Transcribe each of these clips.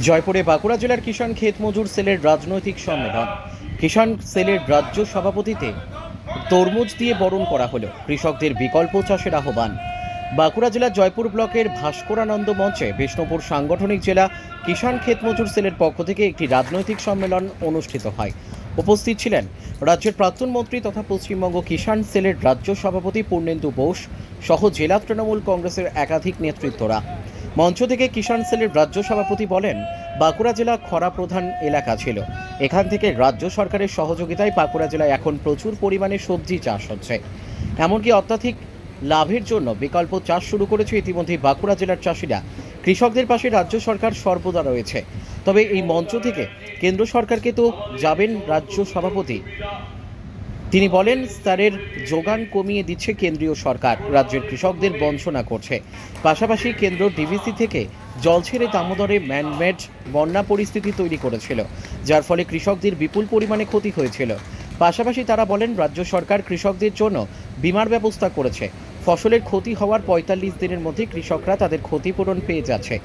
জয়পুরে বাঁকুড়া জেলার কিষাণ ক্ষেত মজুর সেলের রাজনৈতিক সম্মেলন। কিষাণ সেলের রাজ্য সভাপতিতে তরমুজ দিয়ে বরণ করা হলো। কৃষকদের বিকল্প চাষের আহ্বান। বাঁকুড়া জেলার জয়পুর ব্লকের ভাস্করানন্দ মঞ্চে বিষ্ণুপুর সাংগঠনিক জেলা কিষাণ ক্ষেত মজুর সেলের পক্ষ থেকে একটি রাজনৈতিক সম্মেলন অনুষ্ঠিত হয়। উপস্থিত ছিলেন রাজ্যের প্রাক্তন মন্ত্রী তথা পশ্চিমবঙ্গ কিষাণ সেলের রাজ্য সভাপতি পূর্ণেন্দু বোস সহ জেলা তৃণমূল কংগ্রেসের একাধিক নেতৃত্বরা। মঞ্চ থেকে কিষাণ সেলের রাজ্য সভাপতি বলেন, বাঁকুড়া জেলা খরা প্রধান এলাকা ছিল। এখান থেকে রাজ্য সরকারের সহযোগিতায় বাঁকুড়া জেলায় এখন প্রচুর পরিমাণে সবজি চাষ হচ্ছে। এমনকি অত্যাধিক লাভের জন্য বিকল্প চাষ শুরু করেছে ইতিমধ্যেই বাঁকুড়া জেলার চাষিরা। কৃষকদের পাশে রাজ্য সরকার সর্বদা রয়েছে। তবে এই মঞ্চ থেকে কেন্দ্র সরকারকে তো যাবেন রাজ্য সভাপতি। তিনি বলেন, স্তরের যোগান কমিয়ে দিচ্ছে কেন্দ্রীয় সরকার, রাজ্যের কৃষকদের বঞ্চনা করছে। পাশাপাশি কেন্দ্র ডিভিসি থেকে জল ছেড়ে দামোদরে ম্যানমেড বন্যা পরিস্থিতি তৈরি করেছিল, যার ফলে কৃষকদের বিপুল পরিমাণে ক্ষতি হয়েছিল। পাশাপাশি তারা বলেন, রাজ্য সরকার কৃষকদের জন্য বিমার ব্যবস্থা করেছে। ফসলের ক্ষতি হওয়ার ৪৫ দিনের মধ্যে কৃষকরা তাদের ক্ষতিপূরণ পেয়ে যাচ্ছে।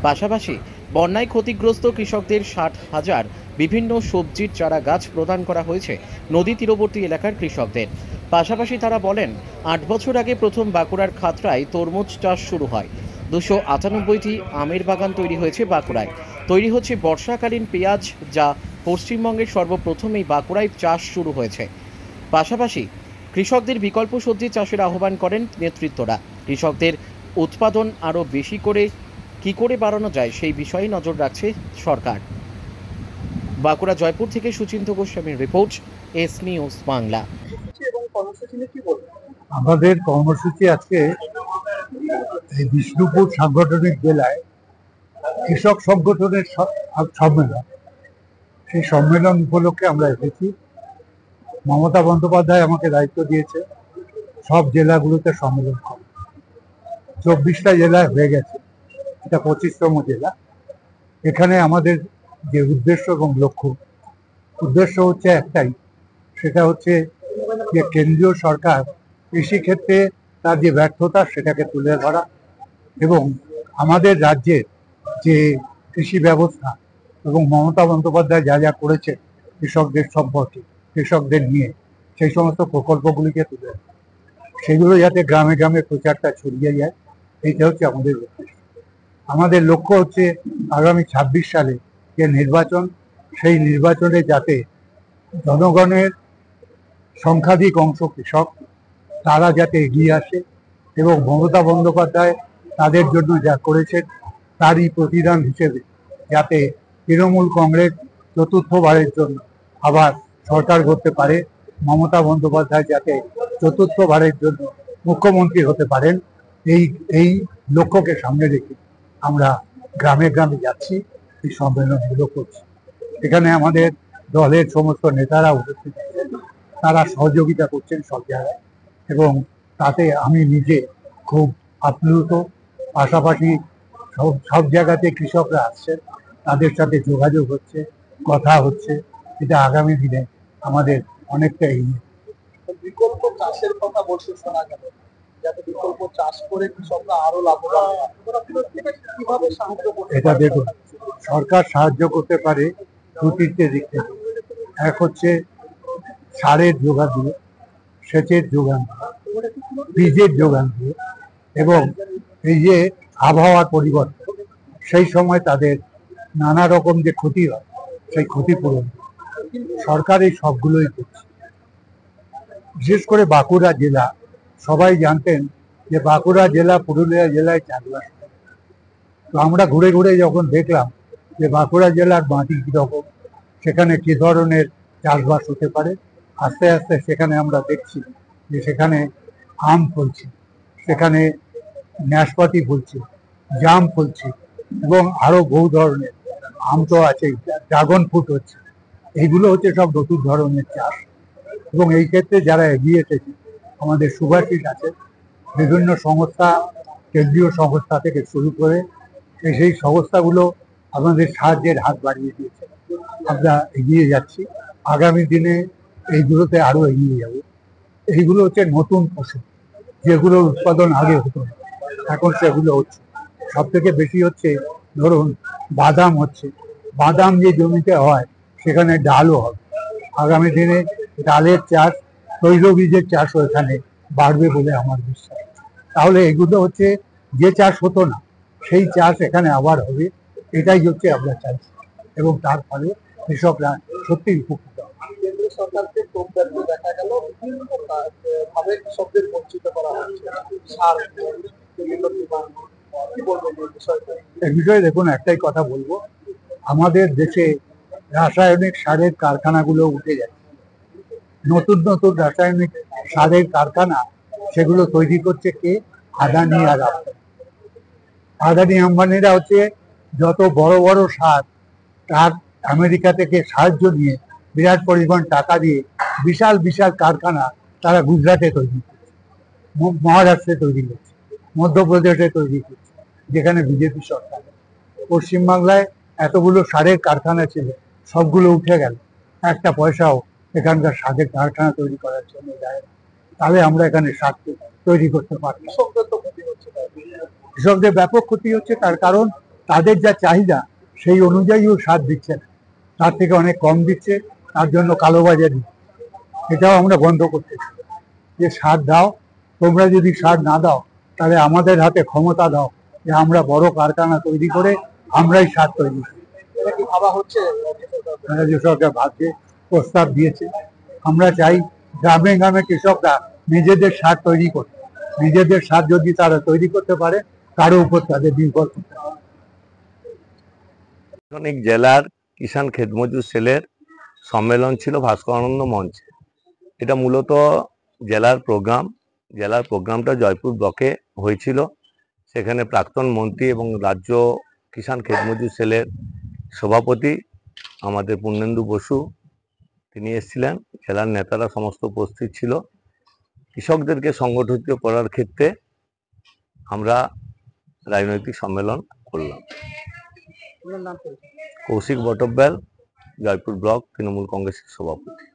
পাশাপাশি বন্যায় ক্ষতিগ্রস্ত কৃষকদের ৬০,০০০ বিভিন্ন সবজির চারা গাছ প্রদান করা হয়েছে নদী তীরবর্তী এলাকার কৃষকদের। পাশাপাশি তারা বলেন, ৮ বছর আগে প্রথম বাঁকুড়ার খাতড়ায় তরমুজ চাষ শুরু হয়। ২৯৮টি আমের বাগান তৈরি হয়েছে বাঁকুড়ায়। তৈরি হচ্ছে বর্ষাকালীন পেঁয়াজ, যা পশ্চিমবঙ্গের সর্বপ্রথম এই বাঁকুড়ায় চাষ শুরু হয়েছে। পাশাপাশি কৃষকদের বিকল্প সবজি চাষের আহ্বান করেন নেতৃত্বরা। কৃষকদের উৎপাদন আরও বেশি করে কী করে বাড়ানো যায় সেই বিষয়ে নজর রাখছে সরকার। বাঁকুড়া জয়পুর থেকে সুচিন্ত গোস্বামীর রিপোর্ট, এস নিউজ বাংলা। আমাদের কর্মসূচি আজকে এই বিষ্ণুপুর সাংগঠনিক জেলায় কৃষক সংগঠনের সম্মেলন। সেই সম্মেলন উপলক্ষে আমরা এসেছি। মমতা বন্দ্যোপাধ্যায় আমাকে দায়িত্ব দিয়েছে সব জেলাগুলোতে সম্মেলন করা। ২৪টা জেলায় হয়ে গেছে, এটা 25তম জেলা। এখানে আমাদের যে উদ্দেশ্য এবং উদ্দেশ্য হচ্ছে একটাই, সেটা হচ্ছে যে কেন্দ্রীয় সরকার কৃষিক্ষেত্রে তার যে ব্যর্থতা সেটাকে তুলে ধরা এবং আমাদের রাজ্যের যে কৃষি ব্যবস্থা এবং মমতা বন্দ্যোপাধ্যায় যা যা করেছে কৃষকদের সম্পর্কে, কৃষকদের নিয়ে, সেই সমস্ত প্রকল্পগুলিকে তুলে ধরা, সেগুলো যাতে গ্রামে গ্রামে প্রচারটা ছড়িয়ে যায়, এইটা হচ্ছে আমাদের উদ্দেশ্য। আমাদের লক্ষ্য হচ্ছে আগামী ২৬ সালে যে নির্বাচন, সেই নির্বাচনে যাতে জনগণের সংখ্যাধিক অংশ কৃষক, তারা যাতে এগিয়ে আসে এবং মমতা বন্দ্যোপাধ্যায় তাদের জন্য যা করেছেন তারই প্রতিদান হিসেবে যাতে তৃণমূল কংগ্রেস চতুর্থবারের জন্য আবার সরকার করতে পারে, মমতা বন্দ্যোপাধ্যায় যাতে চতুর্থবারের জন্য মুখ্যমন্ত্রী হতে পারেন, এই লক্ষ্যকে সামনে রেখে আমরা গ্রামে গ্রামে যাচ্ছি, এই সম্মেলনগুলো করছি। এখানে আমাদের দলের সমস্ত নেতারা উপস্থিত আছেন, তারা সহযোগিতা করছেন সব জায়গায় এবং তাতে আমি নিজে খুব আপ্লুত। পাশাপাশি সব জায়গাতে কৃষকরা আসছেন, তাদের সাথে যোগাযোগ হচ্ছে, কথা হচ্ছে। এটা আগামী দিনে আমাদের অনেকটা এগিয়ে। বিকল্প চাষের কথা বলছে, শোনা গেল যাতে বিকল্প চাষ করে কৃষকরা আরো লাভবান হয়, কিভাবে সাহায্য করতে? এটা দেখুন, সরকার সাহায্য করতে পারে দু-তিনটে দিক থেকে। এক হচ্ছে সারের যোগান দিয়ে, সেচের যোগান দিয়ে, বীজের যোগান দিয়ে এবং এই যে আবহাওয়ার পরিবর্তন, সেই সময় তাদের নানা রকম যে ক্ষতি হয় সেই ক্ষতিপূরণ সরকার এই সবগুলোই করছে। বিশেষ করে বাঁকুড়া জেলা, সবাই জানতেন যে বাঁকুড়া জেলা পুরুলিয়া জেলায় চাষবাস। তো আমরা ঘুরে ঘুরে যখন দেখলাম যে বাঁকুড়া জেলার মাটি কীরকম, সেখানে কী ধরনের চাষবাস হতে পারে, আস্তে আস্তে সেখানে আমরা দেখছি যে সেখানে আম ফলছে, সেখানে নাশপাতি ফলছে, জাম ফলছে এবং আরো বহু ধরনের, আম তো আছে, ড্রাগন ফ্রুট হচ্ছে। এইগুলো হচ্ছে সব নতুন ধরনের চাষ এবং এই ক্ষেত্রে যারা এগিয়ে এসেছে, আমাদের সুভাষিস আছে, বিভিন্ন সংস্থা, কেন্দ্রীয় সংস্থা থেকে শুরু করে সেই সংস্থাগুলো আমাদের সাহায্যের হাত বাড়িয়ে দিয়েছে। আমরা এগিয়ে যাচ্ছি, আগামী দিনে এইগুলোতে আরো এগিয়ে যাব। এইগুলো হচ্ছে নতুন ফসল, যেগুলোর উৎপাদন আগে হতো না, এখন সেগুলো হচ্ছে। সব থেকে বেশি হচ্ছে ধরুন বাদাম হচ্ছে, বাদাম যে জমিতে হয় সেখানে ডালও হবে। আগামী দিনে ডালের চাষ, তৈলবীজের চাষও এখানে বাড়বে বলে আমার বিশ্বাস। তাহলে এগুলো হচ্ছে যে চাষ হতো না সেই চাষ এখানে আবার হবে, এটাই হচ্ছে আমরা চাইছি, এবং তার ফলে কৃষকরা সত্যি উপকৃত হবে। কেন্দ্র সরকারকে তোপ দাঁড়িয়ে দেখা গেল বিভিন্ন ভাবে কৃষকদের বঞ্চিত করা হচ্ছে, সার বিভিন্ন ডিমান্ড, কি বলবেন এই বিষয়টা? এ বিষয়ে দেখুন, একটাই কথা বলবো, আমাদের দেশে রাসায়নিক সারের কারখানাগুলো উঠে যাচ্ছে। নতুন নতুন রাসায়নিক সারের কারখানা, সেগুলো তৈরি করছে কে? আদানি আর আম্বানি। আদানি আম্বানিরা হচ্ছে যত বড় বড় সার, তার আমেরিকা থেকে সাহায্য নিয়ে বিরাট পরিমাণ টাকা দিয়ে বিশাল বিশাল কারখানা তারা গুজরাটে তৈরি করছে, মহারাষ্ট্রে তৈরি করছে, মধ্যপ্রদেশে তৈরি করছে, যেখানে বিজেপি সরকার। পশ্চিমবাংলায় এতগুলো সারের কারখানা ছিল, সবগুলো উঠে গেল, একটা পয়সাও এখানকার সারের কারখানা তৈরি করার জন্য যায় না। তাহলে আমরা এখানে সার তৈরি করতে পারি না। কৃষকদের তো ক্ষতি হচ্ছে। কৃষকদের ব্যাপক ক্ষতি হচ্ছে, তার কারণ তাদের যা চাহিদা সেই অনুযায়ীও সার দিচ্ছে না, তার থেকে অনেক কম দিচ্ছে, তার জন্য কালোবাজারি। এটাও আমরা বন্ধ করতে চাই, যে সার দাও, তোমরা যদি সার না দাও তাহলে আমাদের হাতে ক্ষমতা দাও, যে আমরা বড় কারখানা তৈরি করে আমরাই সার তৈরি করি। এটা কি ভাবা হচ্ছে? রাজ্য সরকার ভাবছে, প্রস্তাব দিয়েছে। আমরা চাই গ্রামে গ্রামে কৃষকরা নিজেদের সার তৈরি করতে, নিজেদের সার যদি তারা তৈরি করতে পারে, কারো উপর তাদের নির্ভর করতে হবে। অনেক জেলার কিষাণ ক্ষেত মজুর সেলের সম্মেলন ছিল ভাস্করানন্দ মঞ্চে। এটা মূলত জেলার প্রোগ্রামটা জয়পুর ব্লকে হয়েছিল। সেখানে প্রাক্তন মন্ত্রী এবং রাজ্য কিষাণ ক্ষেত মজুর সেলের সভাপতি আমাদের পূর্ণেন্দু বসু তিনি এসেছিলেন, জেলার নেতারা সমস্ত উপস্থিত ছিল। কৃষকদেরকে সংগঠিত করার ক্ষেত্রে আমরা রাজনৈতিক সম্মেলন করলাম। কৌশিক বটব্যাল, জয়পুর ব্লক তৃণমূল কংগ্রেসের সভাপতি।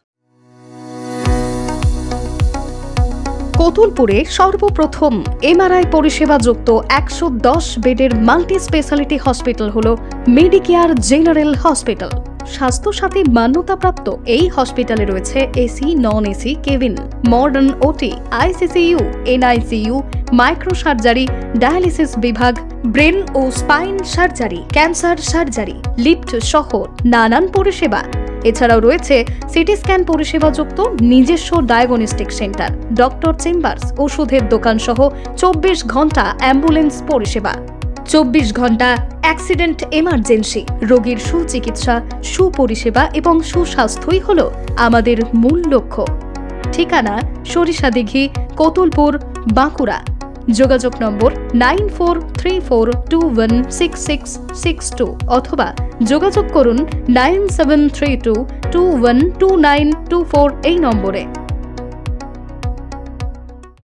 কতুলপুরে সর্বপ্রথম এমআরআই পরিষেবা যুক্ত 110 বেডের মাল্টি স্পেশালিটি হসপিটাল হলো মেডিকেয়ার জেনারেল হসপিটাল। স্বাস্থ্যসাথী মান্যতাপ্রাপ্ত এই হসপিটালে রয়েছে AC, non AC cabin, modern OT, ICCU, NICU, micro surgery, dialysis বিভাগ, ব্রেন ও spine surgery, cancer surgery, lift সহ নানান পরিষেবা। এছাড়াও রয়েছে সিটি স্ক্যান পরিষেবা যুক্ত নিজস্ব ডায়াগনস্টিক সেন্টার, ডক্টর চেম্বার্স, ওষুধের দোকান সহ 24 ঘন্টা অ্যাম্বুলেন্স পরিষেবা। 24 ঘন্টা অ্যাক্সিডেন্ট এমার্জেন্সি, রোগীর সুচিকিৎসা, সুপরিষেবা এবং সুস্বাস্থ্যই হল আমাদের মূল লক্ষ্য। ঠিকানা সরিষাদিঘি, কতুলপুর, বাঁকুড়া। যোগাযোগ নম্বর 9434216662 অথবা যোগাযোগ করুন 9732212924 এই নম্বরে।